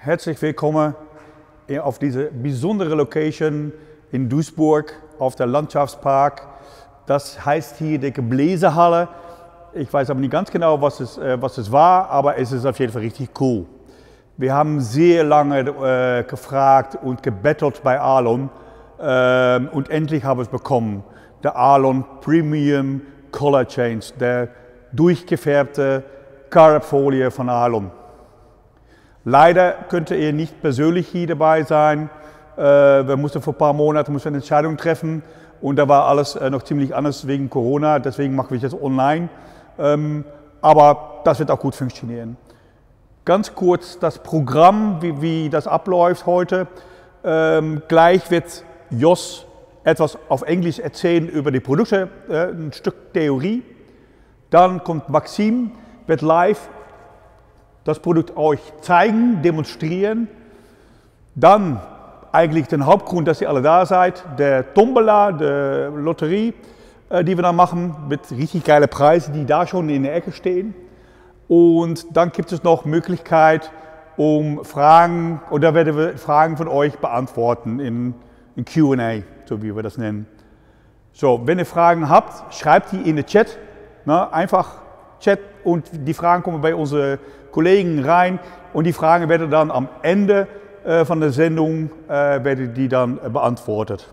Herzlich willkommen auf diese besondere Location in Duisburg auf der Landschaftspark. Das heißt hier die Gebläsehalle. Ich weiß aber nicht ganz genau, was es war, aber es ist auf jeden Fall richtig cool. Wir haben sehr lange gefragt und gebettelt bei Arlon und endlich haben wir es bekommen. Der Arlon Premium Color Change, der durchgefärbte Carabfolie von Arlon. Leider konnte er nicht persönlich hier dabei sein. Wir mussten vor ein paar Monaten eine Entscheidung treffen und da war alles noch ziemlich anders wegen Corona. Deswegen machen wir es jetzt online. Aber das wird auch gut funktionieren. Ganz kurz das Programm, wie das abläuft heute. Gleich wird Jos etwas auf Englisch erzählen über die Produkte, ein Stück Theorie. Dann kommt Maxim, wird live das Produkt euch zeigen, demonstrieren. Dann eigentlich den Hauptgrund, dass ihr alle da seid, der Tombola, der Lotterie, die wir dann machen, mit richtig geile Preise, die da schon in der Ecke stehen. Und dann gibt es noch Möglichkeit, um Fragen, oder werden wir Fragen von euch beantworten in Q&A, so wie wir das nennen. So, wenn ihr Fragen habt, schreibt die in den Chat, einfach Chat und die Fragen kommen bei unseren Kollegen rein und die Fragen werden dann am Ende von der Sendung werden die dann beantwortet.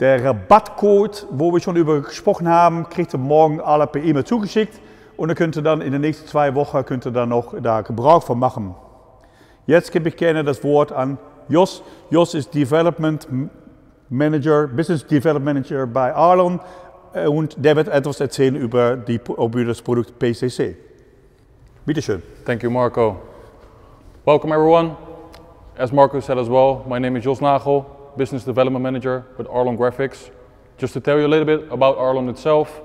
Der Rabattcode, wo wir schon über gesprochen haben, kriegt ihr morgen alle per E-Mail zugeschickt und dann könnt ihr dann in den nächsten 2 Wochen könnt ihr dann noch da Gebrauch von machen. Jetzt gebe ich gerne das Wort an Jos. Jos ist Development Manager, Business Development Manager bei Arlon und der wird etwas erzählen über das Produkt PCC. Bitte schön. Thank you, Marco. Welcome, everyone. As Marco said as well, my name is Jos Nagel, Business Development Manager with Arlon Graphics. Just to tell you a little bit about Arlon itself,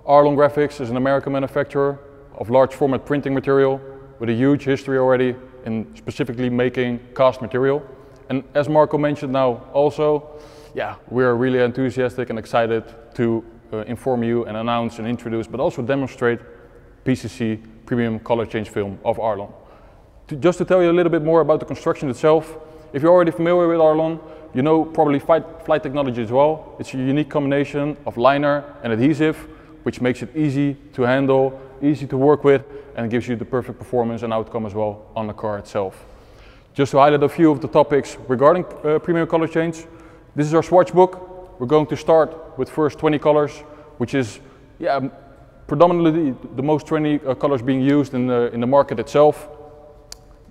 Arlon Graphics is an American manufacturer of large format printing material with a huge history already in specifically making cast material. And as Marco mentioned now also, yeah, we are really enthusiastic and excited to inform you and announce and introduce, but also demonstrate PCC Premium Color Change Film of Arlon. Just to tell you a little bit more about the construction itself, if you're already familiar with Arlon, you know probably flight technology as well. It's a unique combination of liner and adhesive, which makes it easy to handle, easy to work with, and gives you the perfect performance and outcome as well on the car itself. Just to highlight a few of the topics regarding Premium Color Change, this is our swatch book. We're going to start with first 20 colors, which is predominantly the most 20 colors being used in the market itself.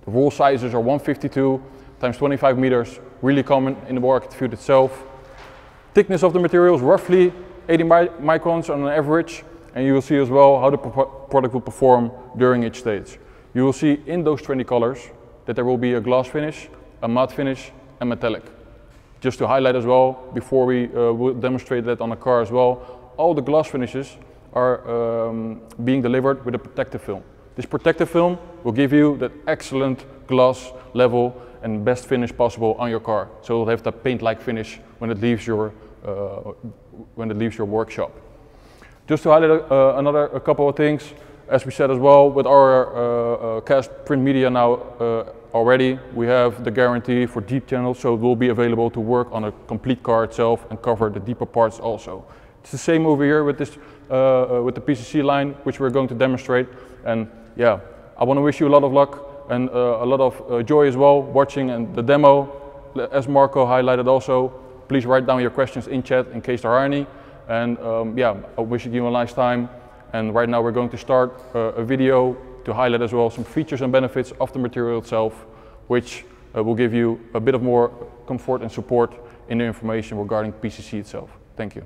The roll sizes are 152 times 25 meters, really common in the market field itself. Thickness of the material is roughly 80 microns on an average, and you will see as well how the product will perform during each stage. You will see in those 20 colors that there will be a gloss finish, a matte finish, and metallic. Just to highlight as well, before we will demonstrate that on the car as well, all the gloss finishes are being delivered with a protective film. This protective film will give you that excellent gloss level and best finish possible on your car. So it'll have that paint-like finish when it leaves your workshop. Just to highlight a couple of things, as we said as well, with our cast print media now already, we have the guarantee for deep channels, so it will be available to work on a complete car itself and cover the deeper parts also. It's the same over here with this, with the PCC line, which we're going to demonstrate. And yeah, I want to wish you a lot of luck and a lot of joy as well watching and the demo. As Marco highlighted also, please write down your questions in chat in case there are any. And yeah, I wish you a nice time. And right now we're going to start a video to highlight as well some features and benefits of the material itself, which will give you a bit of more comfort and support in the information regarding PCC itself. Thank you.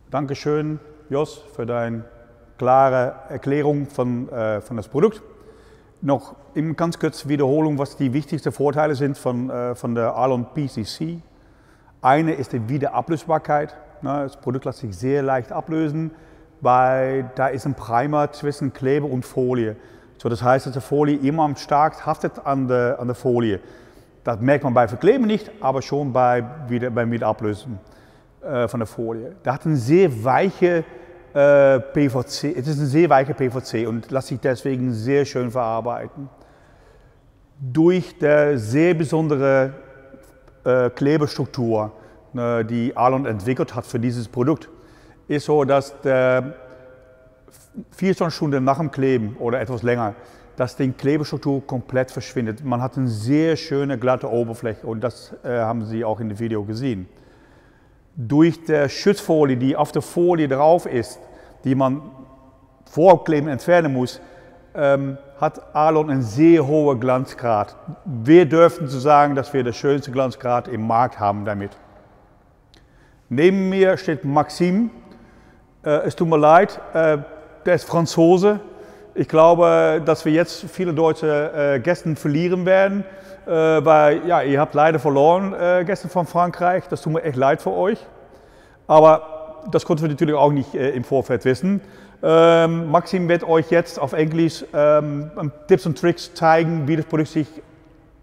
Dankeschön, Jos, für deine klare Erklärung von das Produkt. Noch in ganz kurz Wiederholung, was die wichtigsten Vorteile sind von der Arlon PCC. Eine ist die Wiederablösbarkeit. Das Produkt lässt sich sehr leicht ablösen, weil da ist ein Primer zwischen Kleber und Folie. So, das heißt, dass die Folie immer stark haftet an der Folie. Das merkt man bei Verkleben nicht, aber schon beim Wiederablösen von der Folie. Da hat eine sehr weiche PVC, es ist ein sehr weicher PVC und lässt sich deswegen sehr schön verarbeiten. Durch die sehr besondere Klebestruktur, die Arlon entwickelt hat für dieses Produkt, ist so, dass 24 Stunden nach dem Kleben oder etwas länger, dass die Klebestruktur komplett verschwindet. Man hat eine sehr schöne glatte Oberfläche und das haben Sie auch in dem Video gesehen. Durch die Schutzfolie, die auf der Folie drauf ist, die man vor Kleben entfernen muss, hat Arlon einen sehr hohen Glanzgrad. Wir dürfen zu sagen, dass wir den schönsten Glanzgrad im Markt haben damit. Neben mir steht Maxime. Es tut mir leid, der ist Franzose. Ich glaube, dass wir jetzt viele deutsche Gäste verlieren werden, weil ja, ihr habt leider verloren Gäste von Frankreich. Das tut mir echt leid für euch. Aber das konnten wir natürlich auch nicht im Vorfeld wissen. Maxim wird euch jetzt auf Englisch Tipps und Tricks zeigen, wie das Produkt sich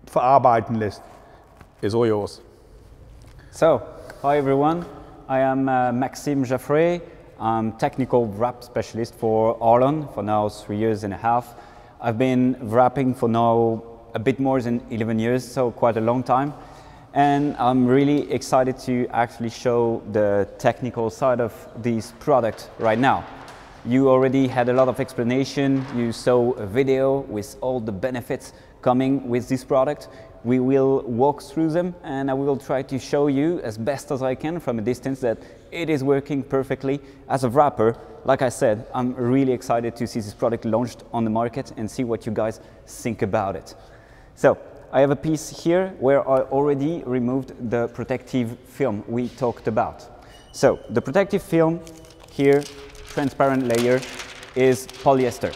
verarbeiten lässt. Is all yours. So, hi everyone. I am Maxime Jaffray. I'm technical wrap specialist for Arlon for now 3 years and a half. I've been wrapping for now a bit more than 11 years, so quite a long time. And I'm really excited to actually show the technical side of this product right now. You already had a lot of explanation. You saw a video with all the benefits coming with this product. We will walk through them and I will try to show you as best as I can from a distance that it is working perfectly. As a wrapper, like I said, I'm really excited to see this product launched on the market and see what you guys think about it. So, I have a piece here where I already removed the protective film we talked about. So, the protective film here, transparent layer, is polyester.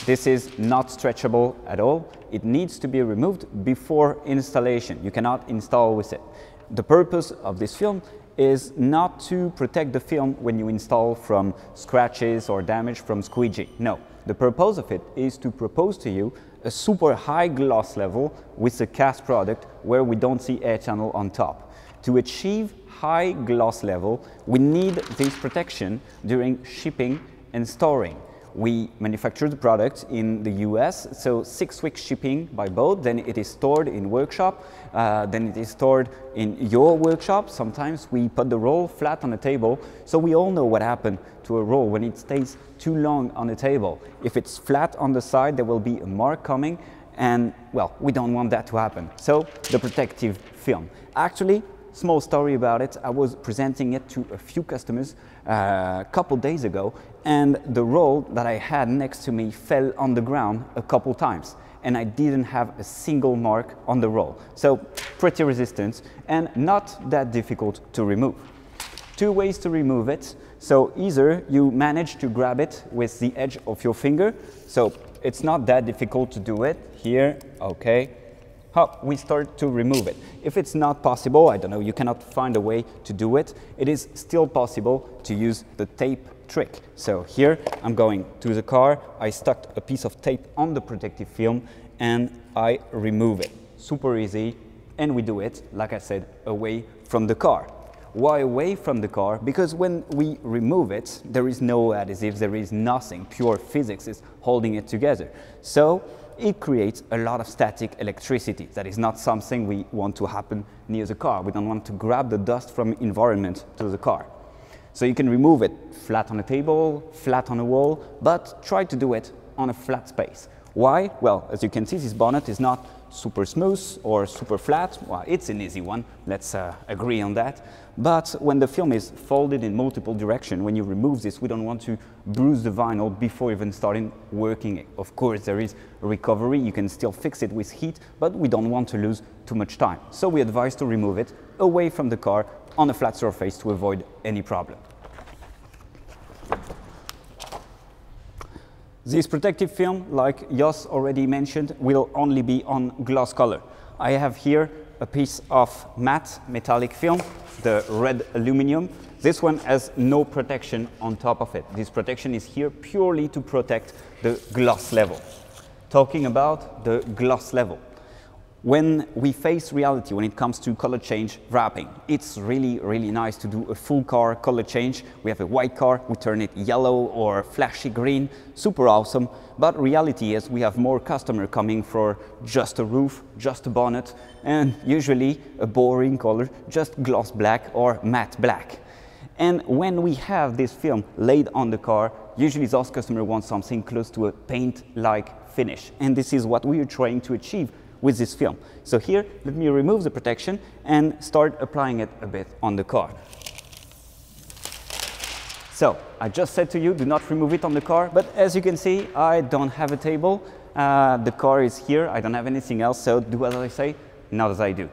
This is not stretchable at all. It needs to be removed before installation. You cannot install with it. The purpose of this film is not to protect the film when you install from scratches or damage from squeegee. No, the purpose of it is to propose to you a super high gloss level with a cast product where we don't see air channel on top. To achieve high gloss level, we need this protection during shipping and storing. We manufacture the product in the US, so 6 weeks shipping by boat, then it is stored in workshop, then it is stored in your workshop. Sometimes we put the roll flat on the table, so we all know what happened to a roll when it stays too long on the table. If it's flat on the side, there will be a mark coming, and well, we don't want that to happen. So the protective film. Actually, small story about it, I was presenting it to a few customers a couple days ago, and the roll that I had next to me fell on the ground a couple times, and I didn't have a single mark on the roll. So pretty resistant and not that difficult to remove. 2 ways to remove it. So either you manage to grab it with the edge of your finger, so it's not that difficult to do it. Here, okay. We start to remove it. If it's not possible, I don't know, you cannot find a way to do it, it is still possible to use the tape trick. So here I'm going to the car, I stuck a piece of tape on the protective film and I remove it. Super easy, and we do it, like I said, away from the car. Why away from the car? Because when we remove it, there is no adhesives, there is nothing, pure physics is holding it together. So it creates a lot of static electricity. That is not something we want to happen near the car. We don't want to grab the dust from the environment to the car. So you can remove it flat on a table, flat on a wall, but try to do it on a flat space. Why? Well, as you can see, this bonnet is not super smooth or super flat. Well, it's an easy one, let's agree on that. But when the film is folded in multiple directions, when you remove this, we don't want to bruise the vinyl before even starting working it. Of course, there is recovery, you can still fix it with heat, but we don't want to lose too much time. So we advise to remove it away from the car on a flat surface to avoid any problem. This protective film, like Jos already mentioned, will only be on glass color. I have here a piece of matte metallic film, the red aluminum. This one has no protection on top of it. This protection is here purely to protect the gloss level. Talking about the gloss level. When we face reality, when it comes to color change wrapping, it's really, really nice to do a full car color change. We have a white car, we turn it yellow or flashy green, super awesome. But reality is we have more customer coming for just a roof, just a bonnet, and usually a boring color, just gloss black or matte black. And when we have this film laid on the car, usually those customers want something close to a paint-like finish. And this is what we are trying to achieve with this film. So here, let me remove the protection and start applying it a bit on the car. So, I just said to you, do not remove it on the car, but as you can see, I don't have a table. The car is here, I don't have anything else, so do as I say, not as I do.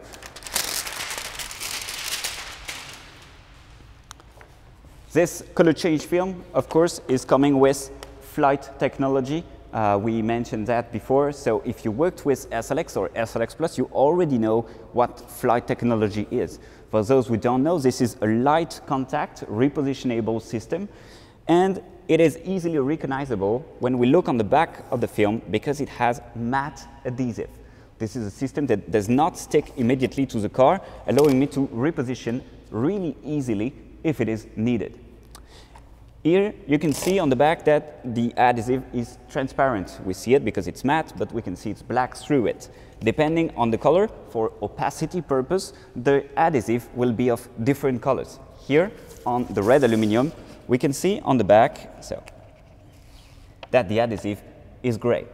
This color change film, of course, is coming with Flight technology. We mentioned that before, so if you worked with SLX or SLX Plus, you already know what Flight technology is. For those who don't know, this is a light contact repositionable system, and it is easily recognizable when we look on the back of the film because it has matte adhesive. This is a system that does not stick immediately to the car, allowing me to reposition really easily if it is needed. Here you can see on the back that the adhesive is transparent. We see it because it's matte, but we can see it's black through it. Depending on the color, for opacity purpose, the adhesive will be of different colors. Here on the red aluminum, we can see on the back that the adhesive is gray.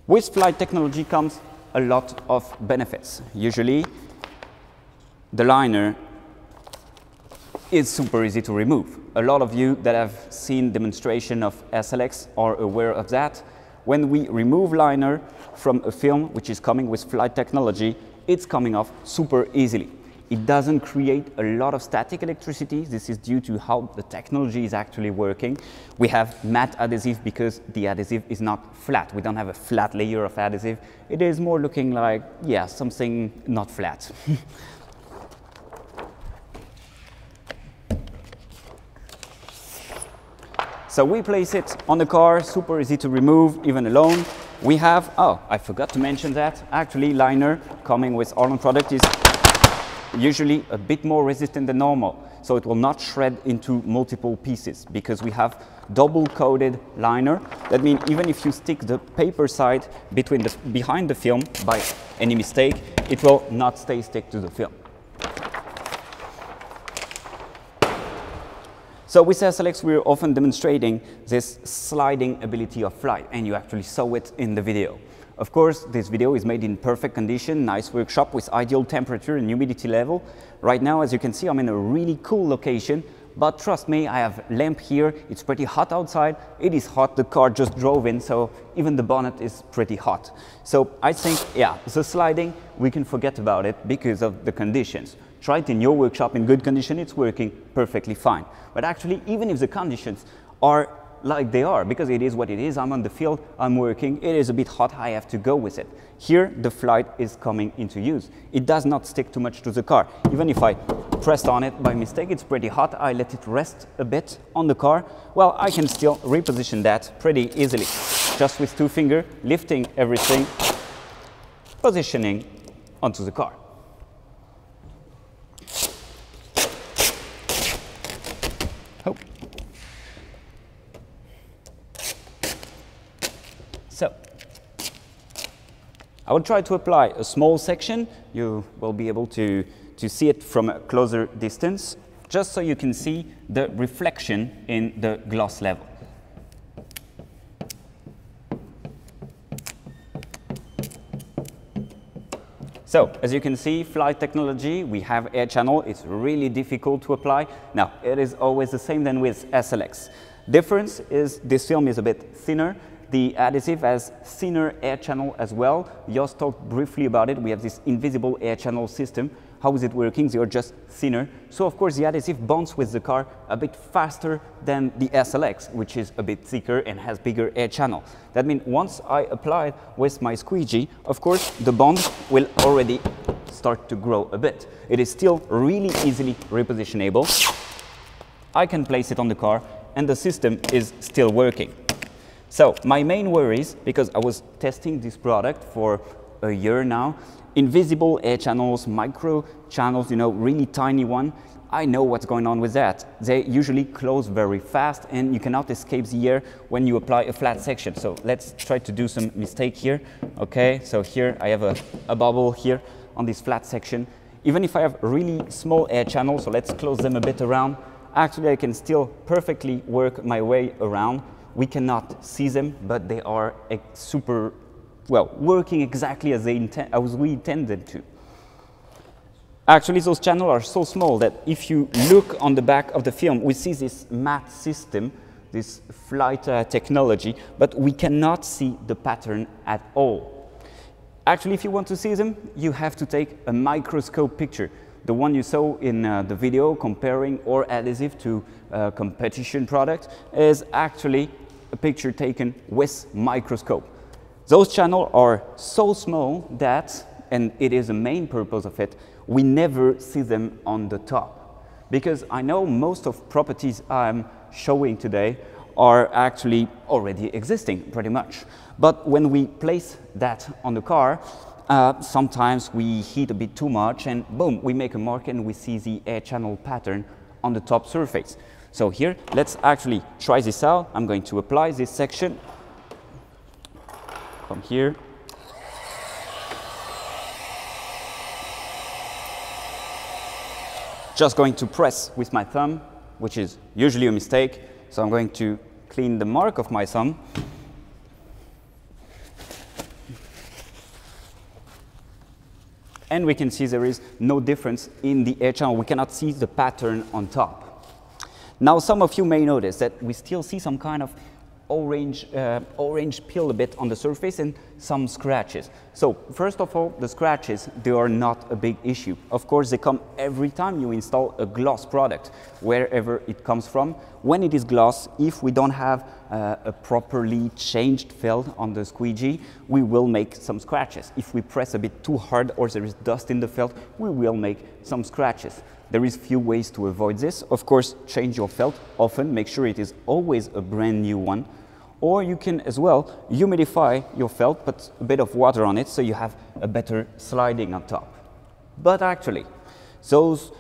With Flight technology comes a lot of benefits. Usually, the liner is super easy to remove. A lot of you that have seen demonstration of SLX are aware of that. When we remove liner from a film which is coming with Flight technology, it's coming off super easily. It doesn't create a lot of static electricity. This is due to how the technology is actually working. We have matte adhesive because the adhesive is not flat. We don't have a flat layer of adhesive. It is more looking like, yeah, something not flat. So we place it on the car, super easy to remove, even alone. We have, oh, I forgot to mention that. Actually, liner coming with Arlon product is usually a bit more resistant than normal, so it will not shred into multiple pieces because we have double coated liner. That means even if you stick the paper side behind the film by any mistake, it will not stick to the film. So with SLX, we're often demonstrating this sliding ability of Flight, and you actually saw it in the video. Of course, this video is made in perfect condition, nice workshop with ideal temperature and humidity level. Right now, as you can see, I'm in a really cool location, but trust me, I have lamp here, it's pretty hot outside, it is hot, the car just drove in, so even the bonnet is pretty hot. So I think, yeah, the sliding, we can forget about it because of the conditions. Try it in your workshop in good condition, it's working perfectly fine. But actually, even if the conditions are like they are, because it is what it is, I'm on the field, I'm working, it is a bit hot, I have to go with it. Here, the Flight is coming into use. It does not stick too much to the car. Even if I pressed on it by mistake, it's pretty hot, I let it rest a bit on the car, well, I can still reposition that pretty easily. Just with 2 fingers, lifting everything, positioning onto the car. Oh. So, I will try to apply a small section. You will be able to see it from a closer distance, just so you can see the reflection in the gloss level. So, as you can see, Flight technology, we have air channel. It's really difficult to apply. Now, it is always the same than with SLX. Difference is this film is a bit thinner. The adhesive has thinner air channel as well. Jos talked briefly about it. We have this invisible air channel system. How is it working? They are just thinner. So of course the adhesive bonds with the car a bit faster than the SLX, which is a bit thicker and has bigger air channel. That means once I apply it with my squeegee, of course the bond will already start to grow a bit. It is still really easily repositionable. I can place it on the car and the system is still working. So my main worries, because I was testing this product for a year now, invisible air channels, micro channels, you know, really tiny one, I know what's going on with that. They usually close very fast and you cannot escape the air when you apply a flat section. So let's try to do some mistake here. Okay, so here I have a bubble here on this flat section. Even if I have really small air channels, so let's close them a bit around, actually I can still perfectly work my way around. We cannot see them, but they are super, well, working exactly as we intended to. Actually, those channels are so small that if you look on the back of the film, we see this matte system, this flight technology, but we cannot see the pattern at all. Actually, if you want to see them, you have to take a microscope picture. The one you saw in the video comparing our adhesive to competition product is actually a picture taken with microscope. Those channels are so small that, and it is the main purpose of it, we never see them on the top. Because I know most of properties I'm showing today are actually already existing pretty much. But when we place that on the car, sometimes we heat a bit too much and boom, we make a mark and we see the air channel pattern on the top surface. So here, let's actually try this out. I'm going to apply this section from here. Just going to press with my thumb, which is usually a mistake. So I'm going to clean the mark of my thumb. And we can see there is no difference in the air channel. We cannot see the pattern on top. Now, some of you may notice that we still see some kind of orange peel a bit on the surface and some scratches. So first of all, the scratches, they are not a big issue. Of course, they come every time you install a gloss product, wherever it comes from. When it is gloss, if we don't have a properly changed felt on the squeegee, we will make some scratches. If we press a bit too hard or there is dust in the felt, we will make some scratches. There is few ways to avoid this. Of course, change your felt often, make sure it is always a brand new one. Or you can as well humidify your felt, put a bit of water on it so you have a better sliding on top. But actually, those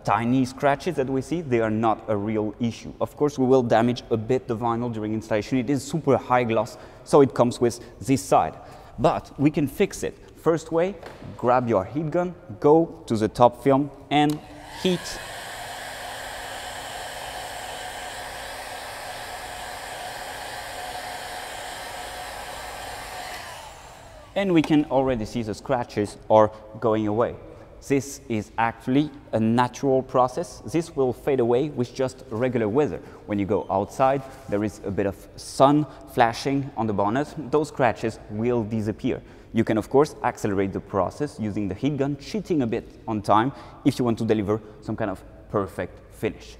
tiny scratches that we see, they are not a real issue. Of course, we will damage a bit the vinyl during installation. It is super high gloss, so it comes with this side. But we can fix it. First way, grab your heat gun, go to the top film and heat. And we can already see the scratches are going away. This is actually a natural process. This will fade away with just regular weather. When you go outside, there is a bit of sun flashing on the bonnet, those scratches will disappear. You can, of course, accelerate the process using the heat gun, cheating a bit on time if you want to deliver some kind of perfect finish.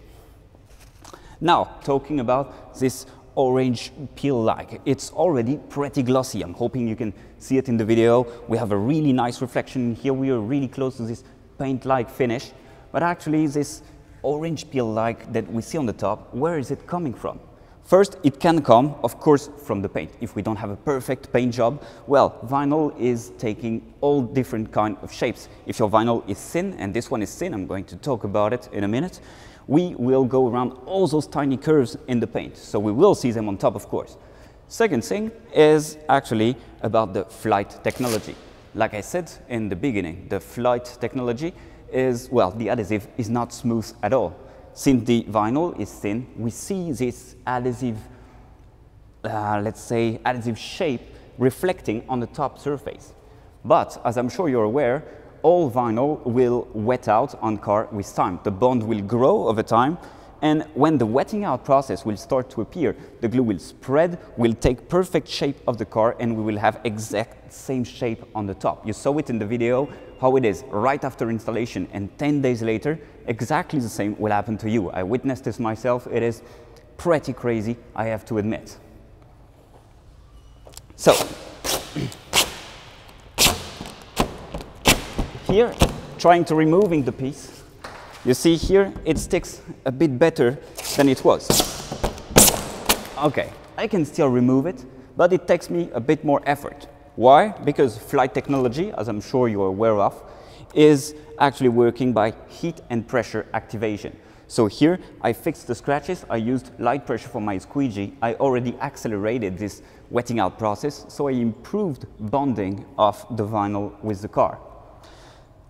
Now, talking about this orange peel-like, it's already pretty glossy. I'm hoping you can see it in the video. We have a really nice reflection here. We are really close to this paint-like finish. But actually, this orange peel-like that we see on the top, where is it coming from? First, it can come, of course, from the paint. If we don't have a perfect paint job, well, vinyl is taking all different kind of shapes. If your vinyl is thin, and this one is thin, I'm going to talk about it in a minute, we will go around all those tiny curves in the paint. So we will see them on top, of course. Second thing is actually about the flight technology. Like I said in the beginning, the flight technology is, well, the adhesive is not smooth at all. Since the vinyl is thin, we see this adhesive, let's say, adhesive shape reflecting on the top surface. But, as I'm sure you're aware, all vinyl will wet out on car with time. The bond will grow over time, And when the wetting out process will start to appear, the glue will spread, will take perfect shape of the car, and we will have exact same shape on the top. You saw it in the video, how it is right after installation, and 10 days later, exactly the same will happen to you. I witnessed this myself. It is pretty crazy, I have to admit. So, here, trying to removing the piece, you see here, it sticks a bit better than it was. Okay, I can still remove it, but it takes me a bit more effort. Why? Because flight technology, as I'm sure you're aware of, is actually working by heat and pressure activation. So here, I fixed the scratches, I used light pressure for my squeegee, I already accelerated this wetting out process, so I improved bonding of the vinyl with the car.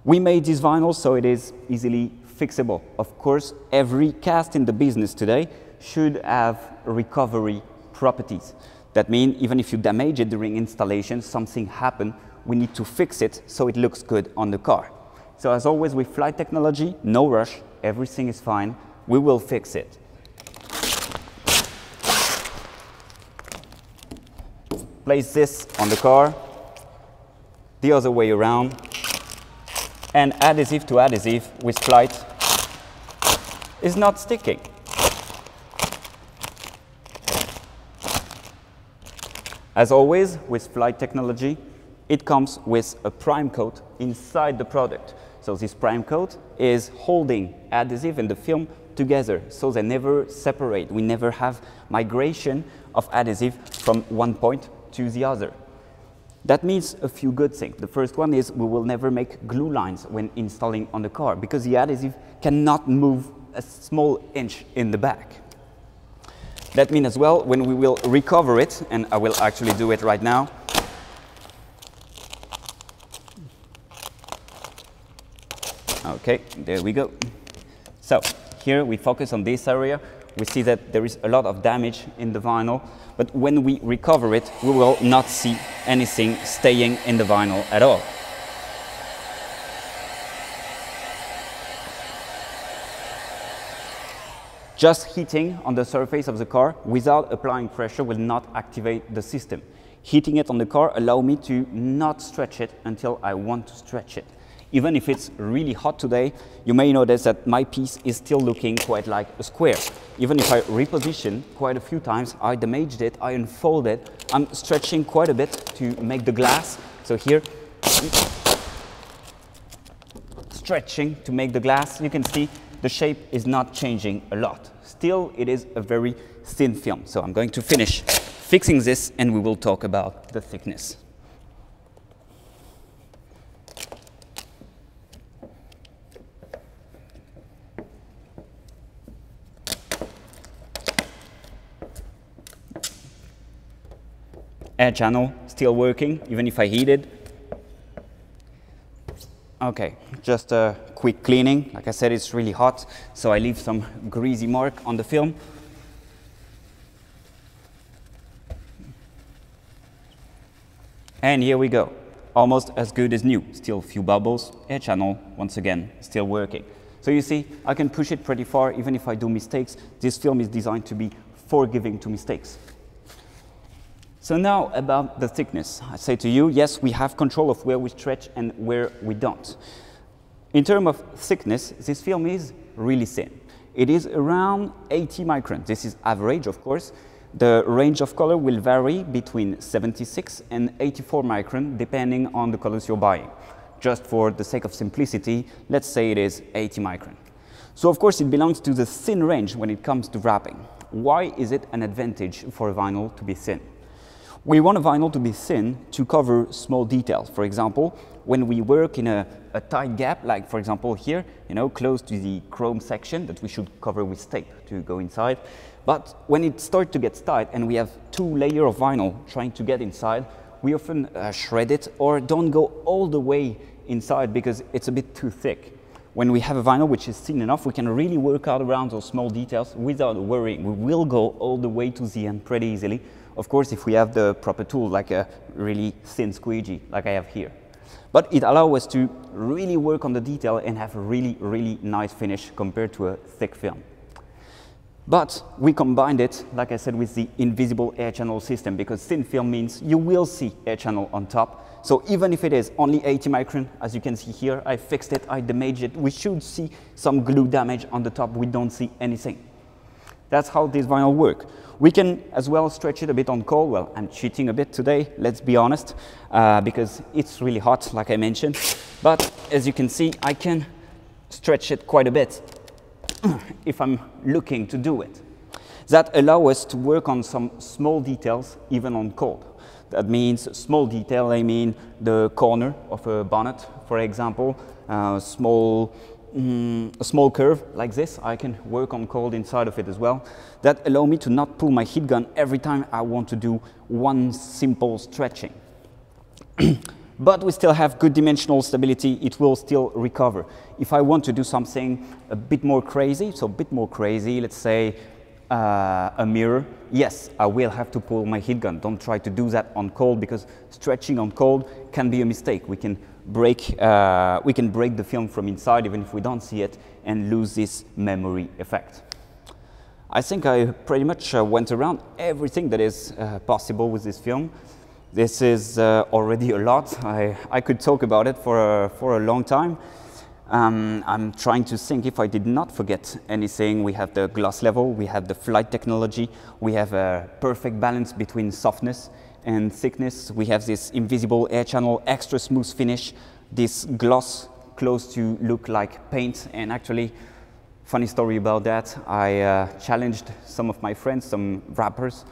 We made this vinyl so it is easily fixable. Of course, every cast in the business today should have recovery properties. That means even if you damage it during installation, something happened, we need to fix it so it looks good on the car. So as always with flight technology, no rush, everything is fine, we will fix it. Place this on the car, the other way around, and adhesive to adhesive with flight is not sticking. As always with flight technology, it comes with a prime coat inside the product. So this prime coat is holding adhesive and the film together so they never separate. We never have migration of adhesive from one point to the other. That means a few good things. The first one is we will never make glue lines when installing on the car because the adhesive cannot move a small inch in the back. That means as well when we will recover it, and I will actually do it right now. Okay, there we go. So here we focus on this area. We see that there is a lot of damage in the vinyl, but when we recover it, we will not see anything staying in the vinyl at all. Just heating on the surface of the car without applying pressure will not activate the system. Heating it on the car allows me to not stretch it until I want to stretch it. Even if it's really hot today, you may notice that my piece is still looking quite like a square. Even if I reposition quite a few times, I damaged it, I unfold it, I'm stretching quite a bit to make the glass. So here, stretching to make the glass, you can see the shape is not changing a lot. Still, it is a very thin film. So I'm going to finish fixing this and we will talk about the thickness. Air channel still working, even if I heat it. Okay, just a quick cleaning. Like I said, it's really hot, so I leave some greasy mark on the film. And here we go. Almost as good as new. Still a few bubbles. Air channel, once again, still working. So you see, I can push it pretty far, even if I do mistakes. This film is designed to be forgiving to mistakes. So now about the thickness. I say to you, yes, we have control of where we stretch and where we don't. In terms of thickness, this film is really thin. It is around 80 microns. This is average, of course. The range of color will vary between 76 and 84 microns, depending on the colors you're buying. Just for the sake of simplicity, let's say it is 80 microns. So of course it belongs to the thin range when it comes to wrapping. Why is it an advantage for a vinyl to be thin? We want a vinyl to be thin to cover small details. For example, when we work in a tight gap, like for example here, close to the chrome section that we should cover with tape to go inside. But when it starts to get tight and we have 2 layers of vinyl trying to get inside, we often shred it or don't go all the way inside because it's a bit too thick. When we have a vinyl which is thin enough, we can really work out around those small details without worrying. We will go all the way to the end pretty easily. Of course, if we have the proper tool, like a really thin squeegee, like I have here. But it allows us to really work on the detail and have a really, really nice finish compared to a thick film. But we combined it, like I said, with the invisible air channel system, because thin film means you will see air channel on top. So even if it is only 80 micron, as you can see here, I fixed it, I damaged it, we should see some glue damage on the top, we don't see anything. That's how this vinyl works. We can as well stretch it a bit on cold. Well, I'm cheating a bit today, let's be honest, because it's really hot, like I mentioned. But as you can see, I can stretch it quite a bit if I'm looking to do it. That allows us to work on some small details, even on cold. That means small detail, I mean the corner of a bonnet, for example, a small curve like this, I can work on cold inside of it as well. That allow me to not pull my heat gun every time I want to do one simple stretching. But we still have good dimensional stability, it will still recover. If I want to do something a bit more crazy, let's say a mirror, yes, I will have to pull my heat gun. Don't try to do that on cold, because stretching on cold can be a mistake. We can break the film from inside, even if we don't see it, and lose this memory effect. I think I pretty much went around everything that is possible with this film. This is already a lot. I could talk about it for a long time. I'm trying to think if I did not forget anything. We have the gloss level, we have the flight technology, we have a perfect balance between softness and thickness. We have this invisible air channel, extra smooth finish, this gloss close to look like paint. And actually, funny story about that, I challenged some of my friends, some rappers,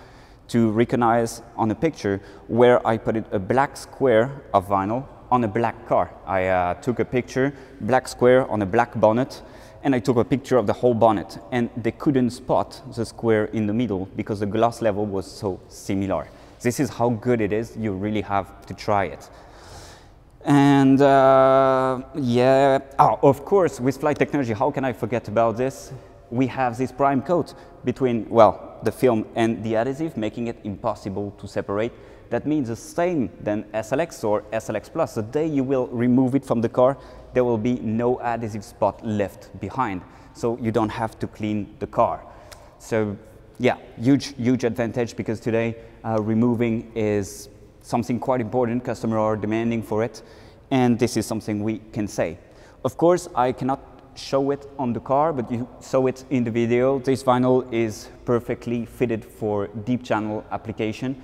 to recognize on a picture where I put a black square of vinyl on a black car. I took a picture, black square on a black bonnet, and I took a picture of the whole bonnet, and they couldn't spot the square in the middle because the gloss level was so similar. This is how good it is. You really have to try it. And yeah, of course, with flight technology, how can I forget about this? We have this prime coat between, well, the film and the adhesive, making it impossible to separate. That means the same than SLX or SLX Plus. The day you will remove it from the car, there will be no adhesive spot left behind. So you don't have to clean the car. So yeah, huge advantage, because today removing is something quite important. Customers are demanding for it. And this is something we can say. Of course, I cannot show it on the car, but you saw it in the video. This vinyl is perfectly fitted for deep channel application.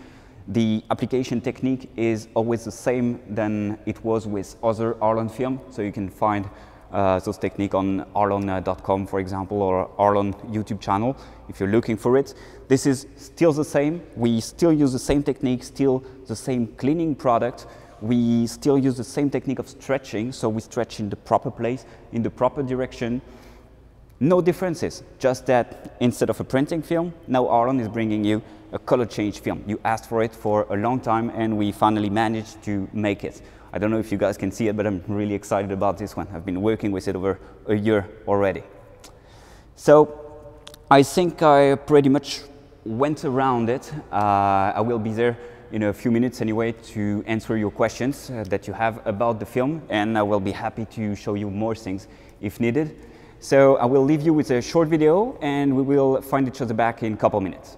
The application technique is always the same than it was with other Arlon film. So you can find those techniques on arlon.com, for example, or Arlon YouTube channel if you're looking for it. This is still the same. We still use the same technique, still the same cleaning product. We still use the same technique of stretching, so we stretch in the proper place, in the proper direction. No differences, just that instead of a printing film, now Arlon is bringing you a color change film. You asked for it for a long time, and we finally managed to make it. I don't know if you guys can see it, but I'm really excited about this one. I've been working with it over a year already. So I think I pretty much went around it. I will be there in a few minutes anyway to answer your questions that you have about the film, and I will be happy to show you more things if needed. So I will leave you with a short video, and we will find each other back in a couple minutes.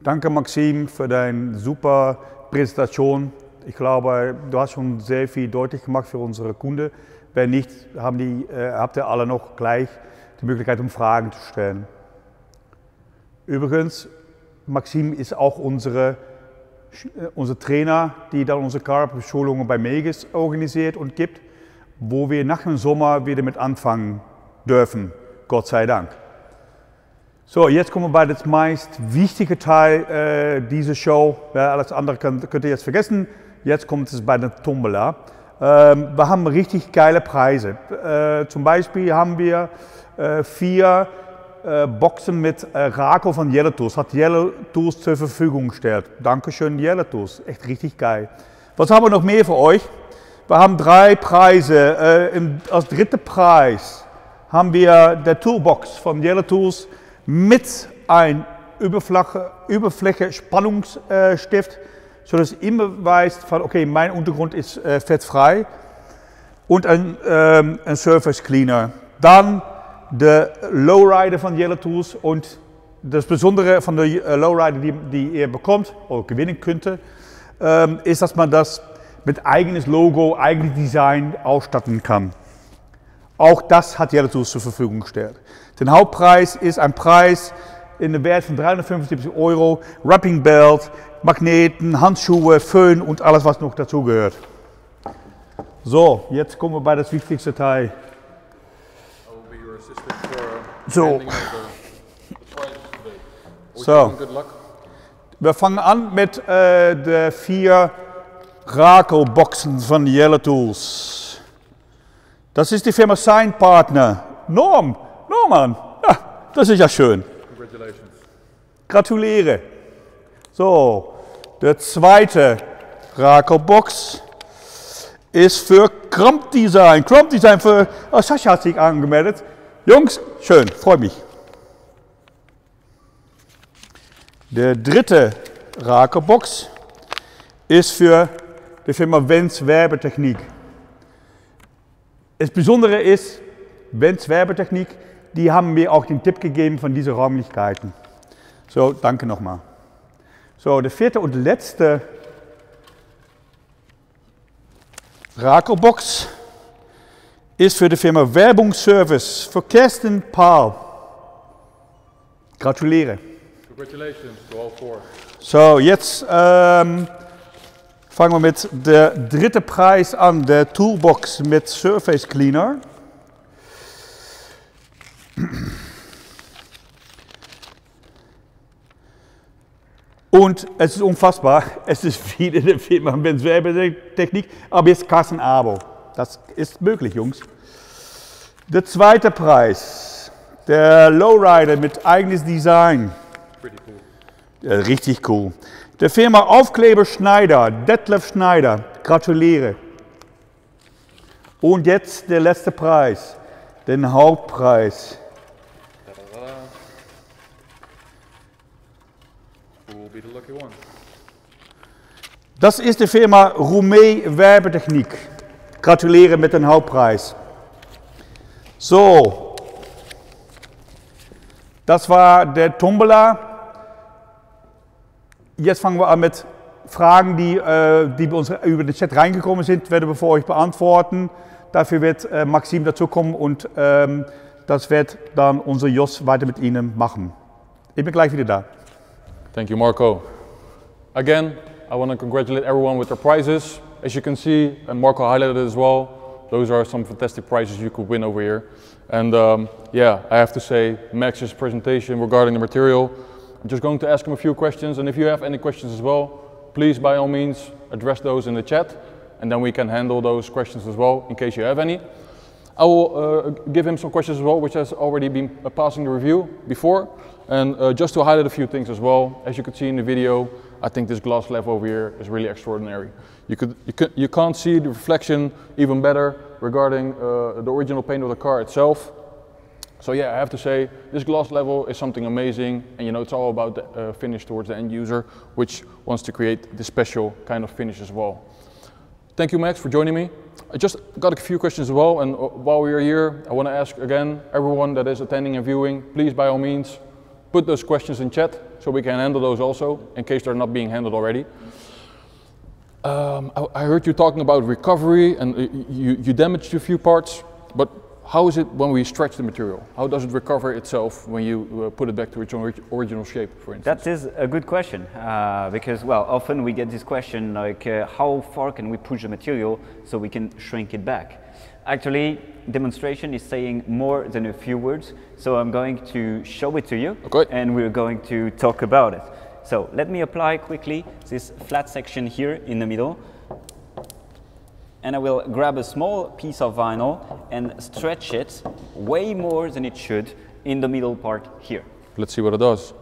Danke Maxim für deine super Präsentation. Ich glaube, du hast schon sehr viel deutlich gemacht für unsere Kunden. Wenn nicht, habt ihr alle noch gleich die Möglichkeit, um Fragen zu stellen. Übrigens, Maxim ist auch unser Trainer, die dann unsere Car-Schulungen bei Megis organisiert und gibt, wo wir nach dem Sommer wieder mit anfangen dürfen, Gott sei Dank. So, jetzt kommen wir bei dem meist wichtigen Teil dieser Show. Ja, alles andere könnt ihr jetzt vergessen. Jetzt kommt es bei der Tombola. Wir haben richtig geile Preise. Zum Beispiel haben wir 4 Boxen mit Raco von Yellow Tools. Hat Yellow Tools zur Verfügung gestellt. Dankeschön Yellow Tools. Echt richtig geil. Was haben wir noch mehr für euch? Wir haben 3 Preise. Als dritter Preis haben wir der Toolbox von Yellow Tools mit einem Überfläche Spannungsstift, sodass es immer weiß, von, okay, mein Untergrund ist fettfrei, und ein Surface Cleaner. Dann der Lowrider von Yellow Tools, und das Besondere von der Lowrider, die ihr bekommt oder gewinnen könnte, ist, dass man das mit eigenes Logo, eigenes Design ausstatten kann. Auch das hat Yellow Tools zur Verfügung gestellt. Der Hauptpreis ist ein Preis in der Wert von 375 €, Wrapping Belt, Magneten, Handschuhe, Föhn und alles, was noch dazu gehört. So, jetzt kommen wir bei das wichtigste Teil. So, wir fangen an mit den 4 Raco-Boxen von Yellow Tools. Das ist die Firma Sign Partner. Norman, ja, das ist ja schön. Congratulations. Gratuliere. So, der zweite Raco-Box ist für Crump Design. Crump Design für Sascha hat sich angemeldet. Jungs, schön, freut mich. Der dritte Raco-Box ist für die Firma Wenz Werbetechnik. Das Besondere ist, Wenz Werbetechnik, die haben mir auch den Tipp gegeben von diesen Räumlichkeiten. So, danke nochmal. So, der vierte und letzte Raco-Box ist für die Firma Werbungsservice für Kerstin Paul. Gratuliere. Congratulations to all 4. So, jetzt fangen wir mit der dritten Preis an, der Toolbox mit Surface Cleaner. Und es ist unfassbar, es ist wieder eine Firma mit Werbetechnik, aber jetzt Carsten Abo. Das ist möglich, Jungs. Der zweite Preis, der Lowrider mit eigenes Design. Pretty cool. Ja, richtig cool. Der Firma Aufkleber Schneider, Detlef Schneider, gratuliere. Und jetzt der letzte Preis, den Hauptpreis. Who will be the lucky one? Das ist die Firma Rumey Werbetechnik. Gratuliere mit dem Hauptpreis. So, das war der Tombola. Jetzt fangen wir an mit Fragen, die bei uns über den Chat reingekommen sind, werden wir für euch beantworten. Dafür wird Maxim dazukommen und das wird dann unser Jos weiter mit Ihnen machen. Ich bin gleich wieder da. Thank you, Marco. Again, I want to congratulate everyone with their prizes. As you can see, and Marco highlighted it as well, those are some fantastic prizes you could win over here. And yeah, I have to say, Max's presentation regarding the material, I'm just going to ask him a few questions, and if you have any questions as well, please by all means address those in the chat, and then we can handle those questions as well, in case you have any. I will give him some questions as well, which has already been passing the review before. And just to highlight a few things as well, as you could see in the video, I think this glass level over here is really extraordinary. You can't see the reflection even better regarding the original paint of the car itself. So yeah, I have to say, this glass level is something amazing, and you know, it's all about the finish towards the end user, which wants to create this special kind of finish as well. Thank you, Max, for joining me. I just got a few questions as well, and while we are here, I want to ask again, everyone that is attending and viewing, please by all means, put those questions in chat so we can handle those also, in case they're not being handled already. I heard you talking about recovery, and you damaged a few parts, but how is it when we stretch the material? How does it recover itself when you put it back to its original shape, for instance? That is a good question, because, well, often we get this question like, how far can we push the material so we can shrink it back? Actually, demonstration is saying more than a few words, so I'm going to show it to you, okay, and we're going to talk about it. So let me apply quickly this flat section here in the middle. And I will grab a small piece of vinyl and stretch it way more than it should in the middle part here. Let's see what it does.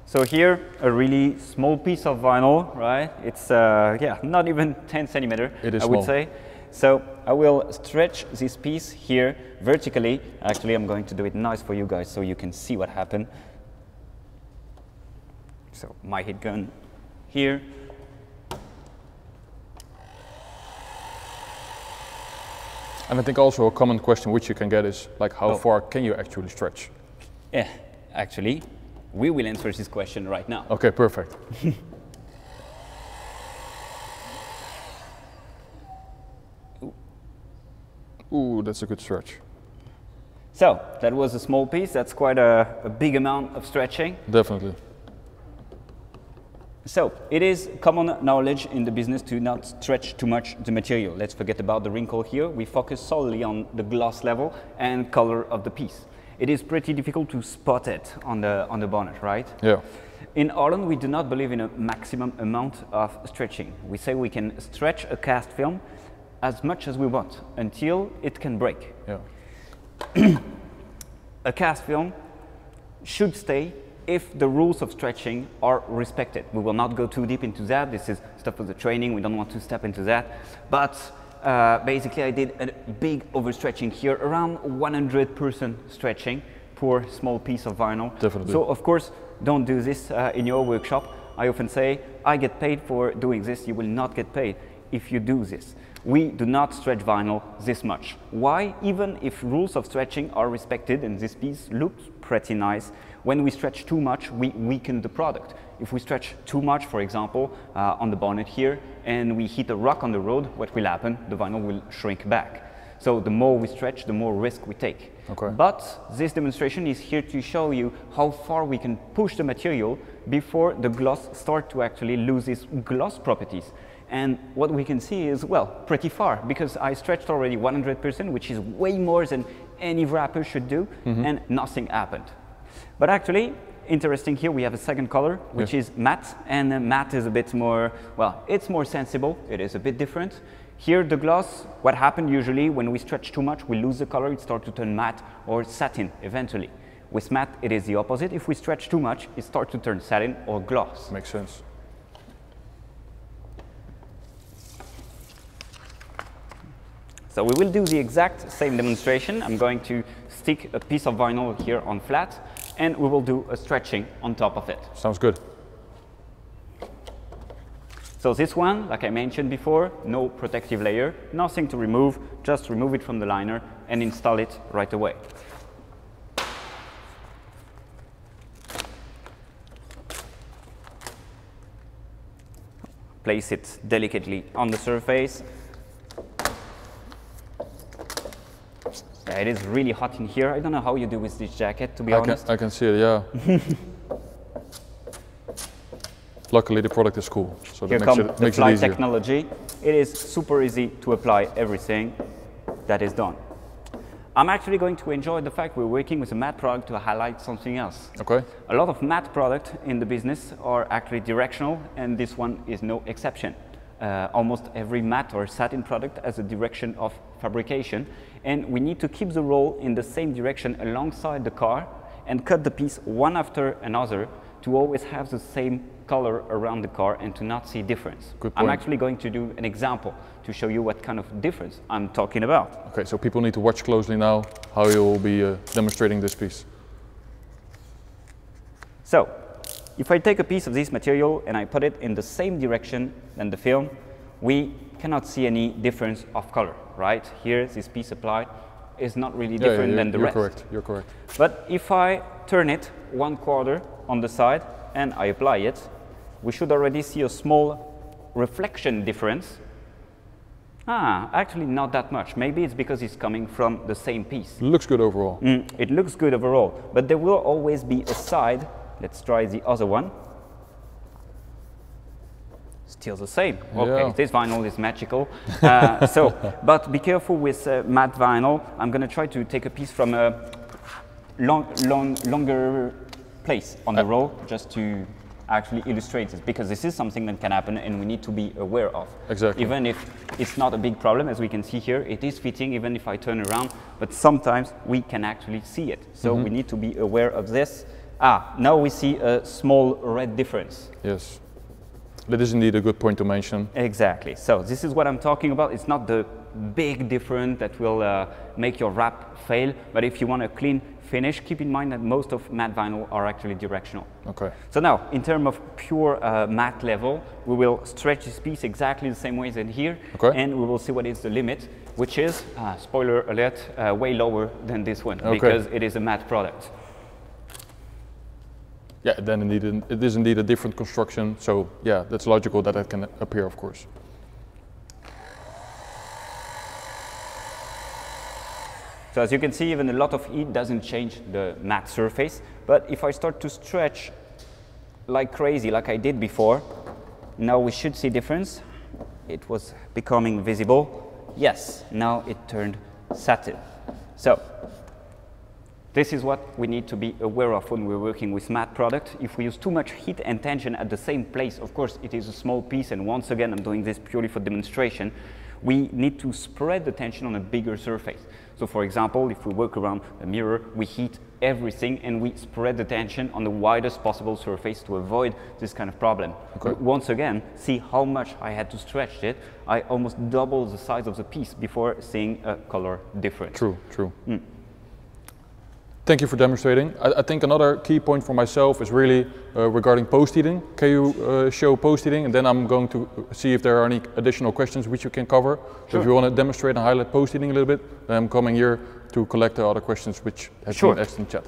So here, a really small piece of vinyl, right? It's yeah, not even 10 centimeter, I would say. So I will stretch this piece here vertically. Actually, I'm going to do it nice for you guys so you can see what happened. So my heat gun here. And I think also a common question which you can get is, like, how far can you actually stretch? Yeah, actually, we will answer this question right now. Okay, perfect. Ooh, that's a good stretch. So, that was a small piece. That's quite a big amount of stretching. Definitely. So, it is common knowledge in the business to not stretch too much the material. Let's forget about the wrinkle here. We focus solely on the gloss level and color of the piece. It is pretty difficult to spot it on the bonnet, right? Yeah. In Arlon, we do not believe in a maximum amount of stretching. We say we can stretch a cast film as much as we want until it can break. Yeah. A cast film should stay if the rules of stretching are respected. We will not go too deep into that. This is stuff for the training. We don't want to step into that. But basically, I did a big overstretching here, around 100% stretching for a small piece of vinyl. Definitely. So, of course, don't do this in your workshop. I often say, I get paid for doing this. You will not get paid if you do this. We do not stretch vinyl this much. Why? Even if rules of stretching are respected and this piece looks pretty nice, when we stretch too much, we weaken the product. If we stretch too much, for example, on the bonnet here, and we hit a rock on the road, what will happen? The vinyl will shrink back. So the more we stretch, the more risk we take. Okay. But this demonstration is here to show you how far we can push the material before the gloss starts to actually lose its gloss properties. And what we can see is, well, pretty far, because I stretched already 100%, which is way more than any wrapper should do, and nothing happened. But actually, interesting here, we have a second color, which is matte, and matte is a bit more, well, it's more sensible, it is a bit different. Here, the gloss, what happened usually when we stretch too much, we lose the color, it starts to turn matte or satin eventually. With matte, it is the opposite. If we stretch too much, it starts to turn satin or gloss. Makes sense. So we will do the exact same demonstration. I'm going to stick a piece of vinyl here on flat, and we will do a stretching on top of it. Sounds good. So this one, like I mentioned before, no protective layer, nothing to remove, just remove it from the liner and install it right away. Place it delicately on the surface. Yeah, it is really hot in here. I don't know how you do with this jacket, to be honest. I can see it, yeah. Luckily, the product is cool, so Here that comes makes the it fly easier. technology. It is super easy to apply everything that is done. I'm actually going to enjoy the fact we're working with a matte product to highlight something else. Okay. A lot of matte products in the business are actually directional, and this one is no exception. Almost every matte or satin product has a direction of fabrication, and we need to keep the roll in the same direction alongside the car and cut the piece one after another to always have the same color around the car and to not see difference. Good point. I'm actually going to do an example to show you what kind of difference I'm talking about. Okay, so people need to watch closely now how you will be demonstrating this piece. So, if I take a piece of this material and I put it in the same direction than the film, we cannot see any difference of color, right? Here, this piece applied is not really different than the rest. You're correct. But if I turn it 1/4 on the side and I apply it, we should already see a small reflection difference. Actually not that much. Maybe it's because it's coming from the same piece. Looks good overall. It looks good overall, but there will always be a side. Let's try the other one. Still the same. Okay, yeah. This vinyl is magical. But be careful with matte vinyl. I'm going to try to take a piece from a longer place on the roll just to actually illustrate this, because this is something that can happen and we need to be aware of. Exactly. Even if it's not a big problem, as we can see here, it is fitting even if I turn around, but sometimes we can actually see it. So we need to be aware of this. Now we see a small red difference. Yes. That is indeed a good point to mention. Exactly. So this is what I'm talking about. It's not the big difference that will make your wrap fail, but if you want a clean finish, keep in mind that most of matte vinyl are actually directional. Okay. So now, in terms of pure matte level, we will stretch this piece exactly the same way as in here, and we will see what is the limit, which is, spoiler alert, way lower than this one, because it is a matte product. Yeah, then indeed, it is indeed a different construction, so yeah, that's logical that that can appear, of course. So as you can see, even a lot of heat doesn't change the matte surface, but if I start to stretch like crazy, like I did before, now we should see difference. It was becoming visible. Yes, now it turned satin. So this is what we need to be aware of when we're working with matte product. If we use too much heat and tension at the same place, of course it is a small piece, and once again I'm doing this purely for demonstration, we need to spread the tension on a bigger surface. So for example, if we work around a mirror, we heat everything and we spread the tension on the widest possible surface to avoid this kind of problem. Once again, see how much I had to stretch it. I almost doubled the size of the piece before seeing a color difference. True, true. Thank you for demonstrating. I think another key point for myself is really regarding post-heating. Can you show post-heating, and then I'm going to see if there are any additional questions which you can cover. So if you want to demonstrate and highlight post-heating a little bit, then I'm coming here to collect the other questions which have been asked in chat.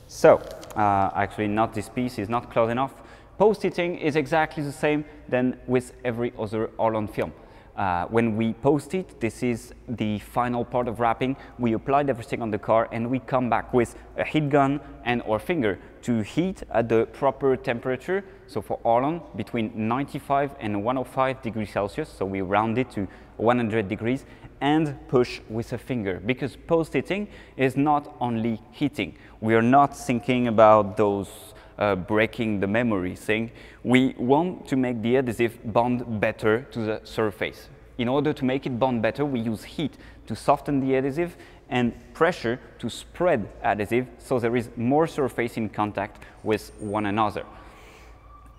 So, actually not this piece is not close enough. Post-heating is exactly the same than with every other Arlon film. When we post it, this is the final part of wrapping. We applied everything on the car and we come back with a heat gun and our finger to heat at the proper temperature. So for Arlon, between 95 and 105 degrees Celsius. So we round it to 100 degrees and push with a finger, because post-heating is not only heating. We are not thinking about those breaking the memory thing. We want to make the adhesive bond better to the surface. In order to make it bond better, we use heat to soften the adhesive and pressure to spread adhesive, so there is more surface in contact with one another.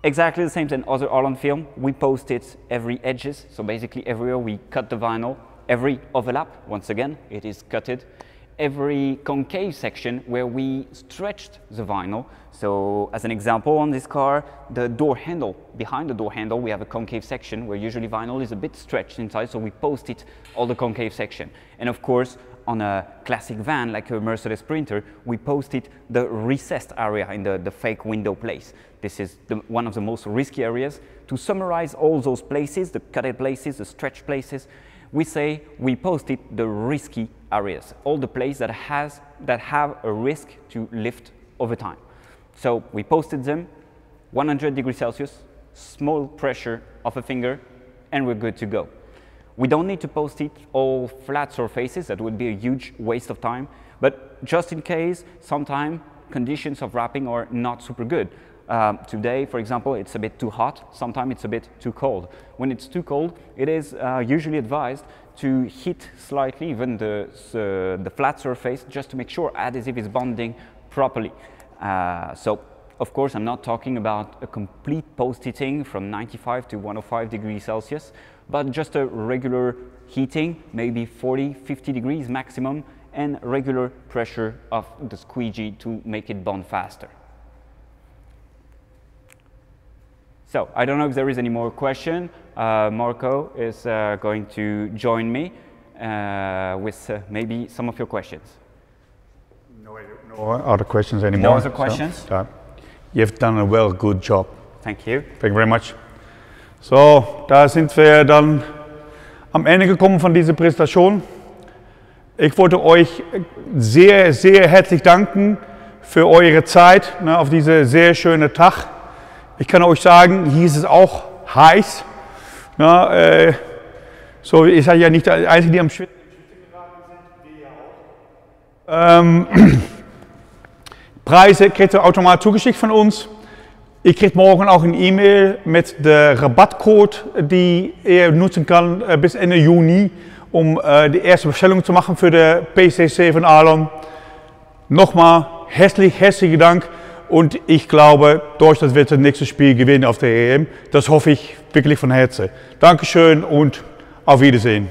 Exactly the same as in other Arlon film, we post it every edges, so basically everywhere we cut the vinyl, every overlap, once again, it is cutted. Every concave section where we stretched the vinyl. So as an example, on this car, the door handle, behind the door handle, we have a concave section where usually vinyl is a bit stretched inside, so we post it all the concave section. And of course, on a classic van like a Mercedes Sprinter, we posted the recessed area in the fake window place. This is one of the most risky areas. To summarize all those places, the cutted places, the stretched places, we say we posted the risky areas, all the places that have a risk to lift over time. So we posted them, 100 degrees Celsius, small pressure of a finger, and we're good to go. We don't need to post it all flat surfaces, that would be a huge waste of time, but just in case, sometimes conditions of wrapping are not super good. Today, for example, it's a bit too hot, sometimes it's a bit too cold. When it's too cold, it is usually advised to heat slightly even the flat surface just to make sure adhesive is bonding properly. So, of course, I'm not talking about a complete post-heating from 95 to 105 degrees Celsius, but just a regular heating, maybe 40, 50 degrees maximum, and regular pressure of the squeegee to make it bond faster. So I don't know if there is any more question. Marco is going to join me with maybe some of your questions. No other questions anymore. No other questions? So, you've done a well good job. Thank you. Thank you very much. So, da sind wir dann am Ende gekommen von dieser Präsentation. Ich wollte euch sehr, sehr herzlich danken für eure Zeit auf diesen sehr schönen Tag. Ich kann euch sagen, hier ist es auch heiß. So, ihr seid ja nicht die Einzigen, die am Schwitzen sind. Preise kriegt ihr automatisch zugeschickt von uns. Ihr kriegt morgen auch eine E-Mail mit dem Rabattcode, die ihr nutzen kann bis Ende Juni, um die erste Bestellung zu machen für den PCC von Arlon. Nochmal herzlichen Dank und ich glaube, Deutschland wird das nächste Spiel gewinnen auf der EM. Das hoffe ich wirklich von Herzen. Dankeschön und auf Wiedersehen.